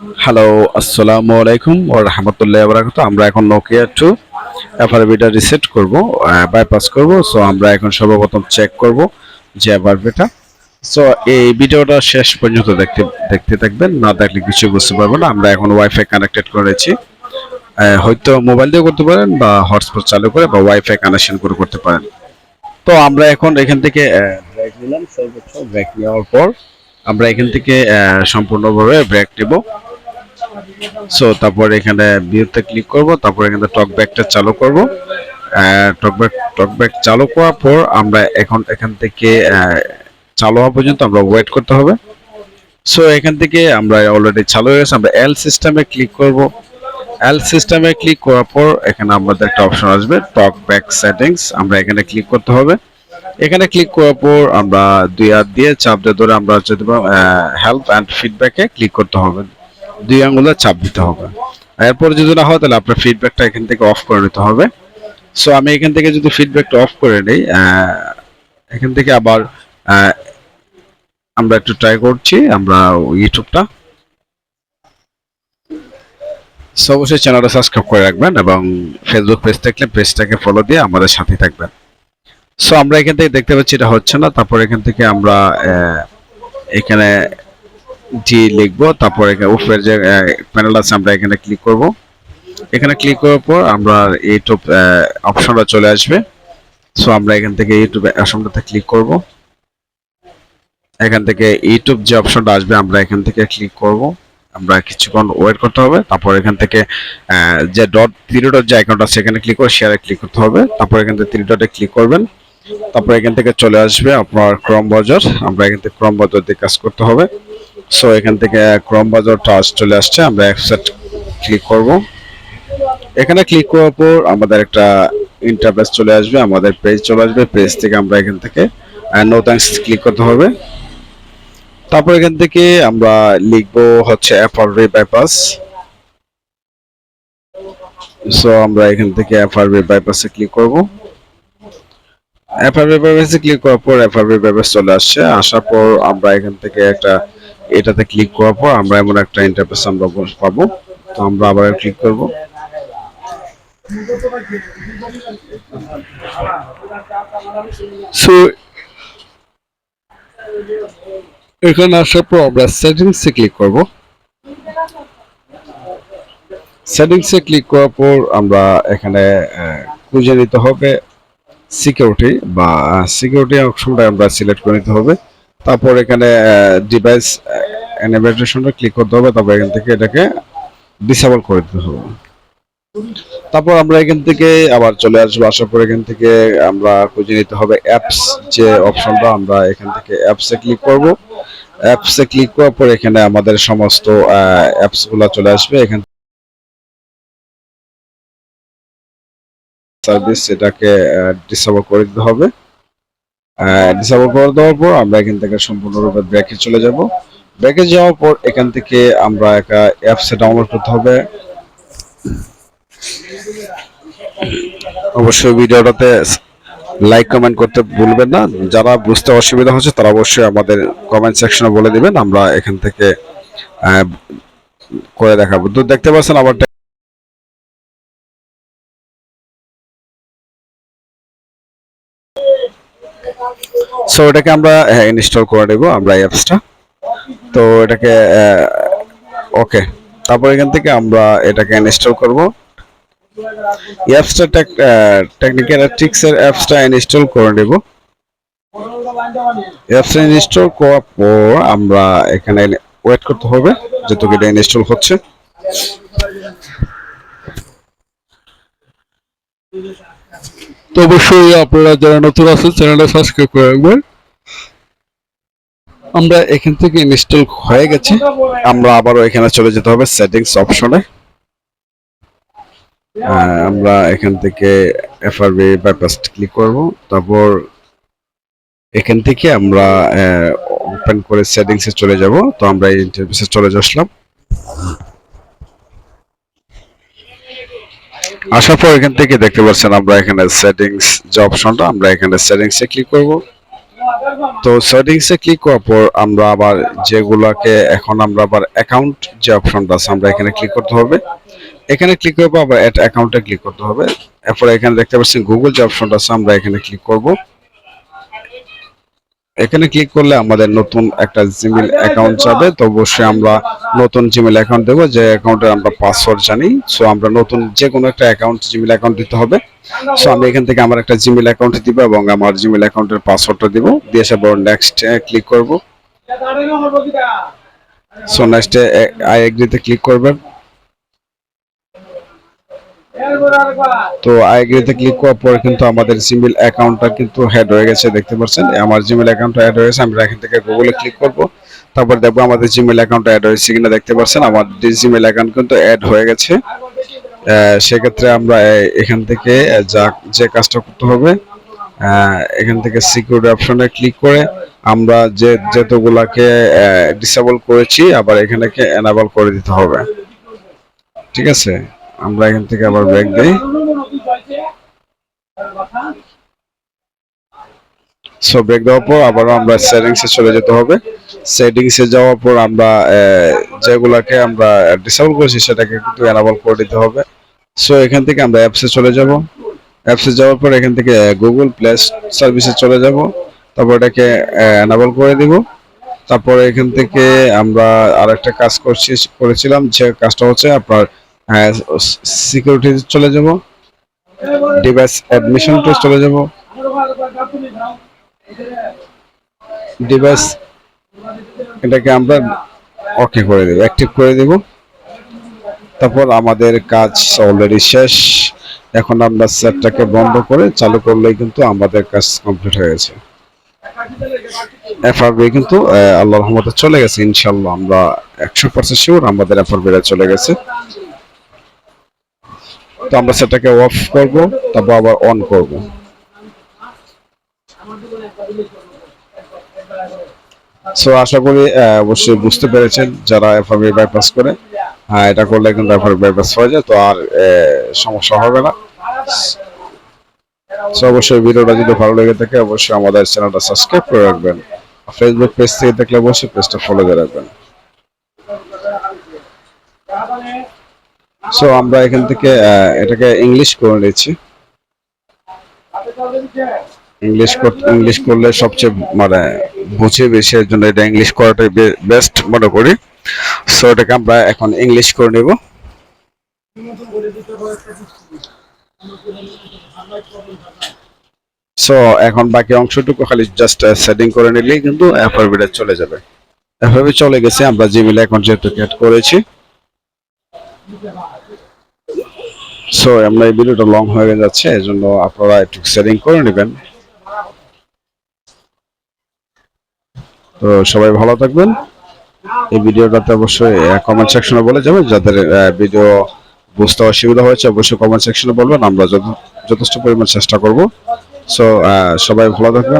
Hello, আসসালামু আলাইকুম ওয়া রাহমাতুল্লাহি ওয়া বারাকাতুহু। আমরা এখন নোকিয়া 2 এফআরবিটা রিসেট করব, বাইপাস করব। সো আমরা এখন সর্বপ্রথম চেক করব যে এফআরবিটা। সো এই ভিডিওটা শেষ পর্যন্ত দেখতে দেখতে থাকবেন, না দেখলে কিছু বুঝতে পারবেন না। আমরা এখন ওয়াইফাই কানেক্টেড করেছি, হয়তো মোবাইল দিয়ে করতে পারেন বা হটস্পট চালু করে বা ওয়াইফাই কানেকশন করে করতে পারেন। তো আমরা এখন এখান থেকে ব্রেক নিলাম, সর্বোচ্চ ব্রেক নেওয়ার পর আমরা এখান থেকে সম্পূর্ণভাবে ব্রেক নেব। সো তারপর এখানে ভিউতে ক্লিক করব, তারপর এখানে টক ব্যাকটা চালু করব। টক ব্যাক চালু করার পর আমরা এখন এখান থেকে চালু হওয়া পর্যন্ত আমরা ওয়েট করতে হবে। সো এখান থেকে আমরা অলরেডি চালু হয়ে গেছে, আমরা এল সিস্টেমে ক্লিক করব। এল সিস্টেমে ক্লিক করার পর এখানে আমাদের একটা অপশন আসবে টক ব্যাক সেটিংস, আমরা এখানে ক্লিক করতে হবে। এখানে ক্লিক করার পর আমরা দুই হাত দিয়ে চাপ দিয়ে ধরে আমরা হচ্ছে হেল্প অ্যান্ড ফিডব্যাকে ক্লিক করতে হবে, দুই আঙুলে চাপ দিতে হবে। এরপর যদি না হয় তাহলে আপনার ফিডব্যাকটা এখান থেকে অফ করে নিতে হবে। সো আমি এখান থেকে যদি ফিডব্যাকটা অফ করে নিই, এখান থেকে আবার আমরা একটু ট্রাই করছি আমরা ইউটিউবটা। সো অবশ্যই চ্যানেলটা সাবস্ক্রাইব করে রাখবেন এবং ফেসবুক পেজ থাকলে পেজটাকে ফলো দিয়ে আমাদের সাথে থাকবেন। সো আমরা এখান থেকে দেখতে পাচ্ছি এটা হচ্ছে না। তারপর এখান থেকে আমরা এখানে জি লিখবো, তারপর এখানে উপরের যে প্যানেল আছে আমরা এখানে ক্লিক করব। এখানে ক্লিক করার পর আমরা ইউটিউব অপশনটা চলে আসবে। সো আমরা এখান থেকে ইউটিউব অপশনটাতে ক্লিক করব। এখান থেকে ইউটিউব যে অপশনটা আসবে আমরা এখান থেকে ক্লিক করব। আমরা কিছুক্ষণ ওয়েট করতে হবে। তারপর এখান থেকে যে ডট থ্রি ডট যে আইকনটা আছে এখানে ক্লিক করে শেয়ারে ক্লিক করতে হবে। তারপর এখান থেকে থ্রি ডটে ক্লিক করবেন। তারপর এখান থেকে চলে আসবে আপনার ক্রোম ব্রাউজার, আমরা এখান থেকে ক্রোম ব্রাউজার দিয়ে কাজ করতে হবে। সো এখান থেকে ক্রোম ব্রাউজারটা চলে আসছে, আমরা অ্যাকসেপ্ট ক্লিক করব। এখানে ক্লিক করার পর আমাদের একটা ইন্টারফেস চলে আসবে, আমাদের পেজ চলে আসবে। পেজ থেকে আমরা এখান থেকে নো থ্যাঙ্কস ক্লিক করতে হবে। তারপর এখান থেকে আমরা লিখবো হচ্ছে এফআরবি বাইপাস। সো আমরা এখান থেকে এফআরবি বাইপাসে ক্লিক করব। এফআরবি বাইপাসে ক্লিক করার পর এফআরবি বাইপাস চলে আসছে। আসার পর আমরা এখান থেকে একটা এটাতে ক্লিক করার পর আমরা এমন একটা ইন্টারফেস আমরা পাবো। তো আমরা আবার ক্লিক করব। সো এখানে আসার পর আমরা সেটিংসে ক্লিক করব। সেটিংসে ক্লিক করার পর আমরা এখানে খুঁজে নিতে হবে সিকিউরিটি বা সিকিউরিটি অপশনটা আমরা সিলেক্ট করে নিতে হবে। তারপর এখানে ডিভাইস এনাবেলেশনটা ক্লিক করতে হবে। তারপর এখান থেকে এটাকে ডিসেবল করে দিতে হবে। তারপর আমরা এখান থেকে আবার চলে আসবো। আসার পর এখান থেকে আমরা খুঁজে নিতে হবে অ্যাপস যে অপশনটা, আমরা এখান থেকে অ্যাপসে ক্লিক করব। অ্যাপসে ক্লিক করার পর এখানে আমাদের সমস্ত অ্যাপসগুলো চলে আসবে। এখান সার্ভিস এটাকে ডিসেবল করে দিতে হবে। ডিসেবল করে দেওয়ার পর আমরা এখান থেকে সম্পূর্ণরূপে ব্যাকে চলে যাব। ব্যাকে যাওয়ার পর এখান থেকে আমরা একটা অ্যাপস ডাউনলোড করতে হবে। অবশ্যই ভিডিওটাতে লাইক কমেন্ট করতে ভুলবেন না। যারা বুঝতে অসুবিধা হচ্ছে তারা অবশ্যই আমাদের কমেন্ট সেকশনে বলে দিবেন, আমরা এখান থেকে করে দেখাবো। তো দেখতে পাচ্ছেন আবার সো এটাকে আমরা ইনস্টল করে নেব আমরা অ্যাপসটা। তো এটাকে ওকে, তারপর এখান থেকে আমরা এটাকে ইনস্টল করব। অ্যাপসটা টেকনিক্যালিটিক্স এর অ্যাপসটা ইনস্টল করে নেব। অ্যাপসটা ইনস্টল করার পর আমরা এখানে ওয়েট করতে হবে যতক্ষণ এটা ইনস্টল হচ্ছে। তো অবশ্যই আপনারা যারা নতুন আছেন চ্যানেলটা সাবস্ক্রাইব করে রাখবেন। আমরা এখান থেকে ইনস্টল হয়ে গেছে, আমরা আবারও এখানে চলে যেতে হবে সেটিংস অপশনে। আমরা এখান থেকে এফআরবি বাইপাস ক্লিক করব। তারপর এখান থেকে আমরা ওপেন করে সেটিংসে চলে যাব। তো আমরা এই ইন্টারফেসে চলে আসলাম। আসার পর এখান থেকে দেখতে পাচ্ছেন আমরা এখানে সেটিংস যে অপশনটা, আমরা এখানে সেটিংসে ক্লিক করব। তো সেটিংসে ক্লিক করার পর আমরা আবার যেগুলাকে এখন আমরা আবার অ্যাকাউন্ট যে অপশনটা আছে আমরা এখানে ক্লিক করতে হবে। এখানে ক্লিক করবো আবার অ্যাড অ্যাকাউন্টে ক্লিক করতে হবে। এরপর এখানে দেখতে পাচ্ছেন গুগল যে অপশনটা আছে আমরা এখানে ক্লিক করব। এখানে ক্লিক করলে আমাদের নতুন একটা জিমেইল অ্যাকাউন্ট যাবে। তো অবশ্যই আমরা নতুন জিমেইল অ্যাকাউন্ট দেবো যে অ্যাকাউন্টে আমরা পাসওয়ার্ড জানি। সো আমরা নতুন যে কোনো একটা অ্যাকাউন্ট জিমেইল অ্যাকাউন্ট দিতে হবে। সো আমি এখান থেকে আমার একটা জিমেইল অ্যাকাউন্ট দিব এবং আমার জিমেইল অ্যাকাউন্টের পাসওয়ার্ডটা দিব, দিয়ে এসে নেক্সট ক্লিক করব। সো নেক্সটে আই এগ্রিতে ক্লিক করবেন। তো আই এগ্রিতে ক্লিক করার পরে কিন্তু আমাদের জিমেইল অ্যাকাউন্টটা কিন্তু হেড হয়ে গেছে, দেখতে পাচ্ছেন আমার জিমেইল অ্যাকাউন্টটা অ্যাড হয়ে গেছে। আমরা এখান থেকে গুগলে ক্লিক করব, তারপর দেখবো আমাদের জিমেইল অ্যাকাউন্টটা অ্যাড হয়েছে কিনা। দেখতে পাচ্ছেন আমার জিমেইল অ্যাকাউন্ট কিন্তু অ্যাড হয়ে গেছে। সেক্ষেত্রে আমরা এখান থেকে যে কাজটা করতে হবে, এখান থেকে সিকিউরিটি অপশনে ক্লিক করে আমরা যতগুলাকে ডিসেবল করেছি আবার এখানে এনাবল করে দিতে হবে। ঠিক আছে, আমরা এখান থেকে আবার ব্যাক দেই। সো ব্যাক দেওয়ার পর আবার আমরা সেটিংসে চলে যেতে হবে। সেটিংসে যাওয়ার পর আমরা যেগুলাকে আমরা ডিসেবল করেছি সেটাকে কিন্তু এনাবল করে দিতে হবে। সো এখান থেকে আমরা অ্যাপসে চলে যাব। অ্যাপসে যাওয়ার পর এখান থেকে গুগল প্লে সার্ভিসে চলে যাব, তারপর এটাকে এনাবল করে দিব। তারপরে এখান থেকে আমরা আরেকটা কাজ করেছিলাম, যে কাজটা হচ্ছে আপনার সিকিউরিটি চলে যাব, ডিভাইস অ্যাডমিশনতে চলে যাব, ডিভাইস এটাকে আমরা ওকে করে দেব, অ্যাক্টিভ করে দেব। তারপর আমাদের কাজ অলরেডি শেষ। এখন আমরা সেটটাকে বন্ধ করে চালু করলেই কিন্তু আমাদের কাজ কমপ্লিট হয়ে গেছে। এফআরবি কিন্তু আল্লাহর রহমতে চলে গেছে ইনশাআল্লাহ। আমরা 100% শিওর আমাদের এফআরবিটা চলে গেছে। তো আমরা সেটাকে অফ করব, তারপর আবার অন করব। সো আশা করি অবশ্যই বুঝতে পেরেছেন যারা এফআরবি বাইপাস করে। এটা করলে কিন্তু এফআরবি বাইপাস হয়ে যায়, তো আর সমস্যা হবে না। সো অবশ্যই ভিডিওটা যদি ভালো লেগে থাকে অবশ্যই আমাদের চ্যানেলটা সাবস্ক্রাইব করে রাখবেন। ফেসবুক পেজ থেকে দেখলে অবশ্যই পেজটা ফলো করে রাখবেন। সো আমরা এখান থেকে এটাকে ইংলিশ করে নিচ্ছি। ইংলিশ করলে সবচেয়ে মানে বুঝে বেশি, এর জন্য এটা ইংলিশ করাটাই বেস্ট মনে করি। সো এটাকে আমরা এখন ইংলিশ করে নেব। সো এখন বাকি অংশটুকু খালি জাস্ট সেটিং করে নিলেই কিন্তু এফআরবিটা চলে যাবে। এফআরবি চলে গেছে, আমরা জিমেইল অ্যাকাউন্ট যেহেতু ক্রিয়েট করেছি। সো আমরা এই ভিডিওটা লং হয়ে যাচ্ছে, এজন্য আপনারা একটু সেটিং করে নেবেন। তো সবাই ভালো থাকবেন। এই ভিডিওটাতে অবশ্যই কমেন্ট সেকশনে বলে যাবেন, যাদের ভিডিও বুঝতে অসুবিধা হয়েছে অবশ্যই কমেন্ট সেকশনে বলবেন, আমরা যথেষ্ট পরিমাণ চেষ্টা করব। সো সবাই ভালো থাকবেন।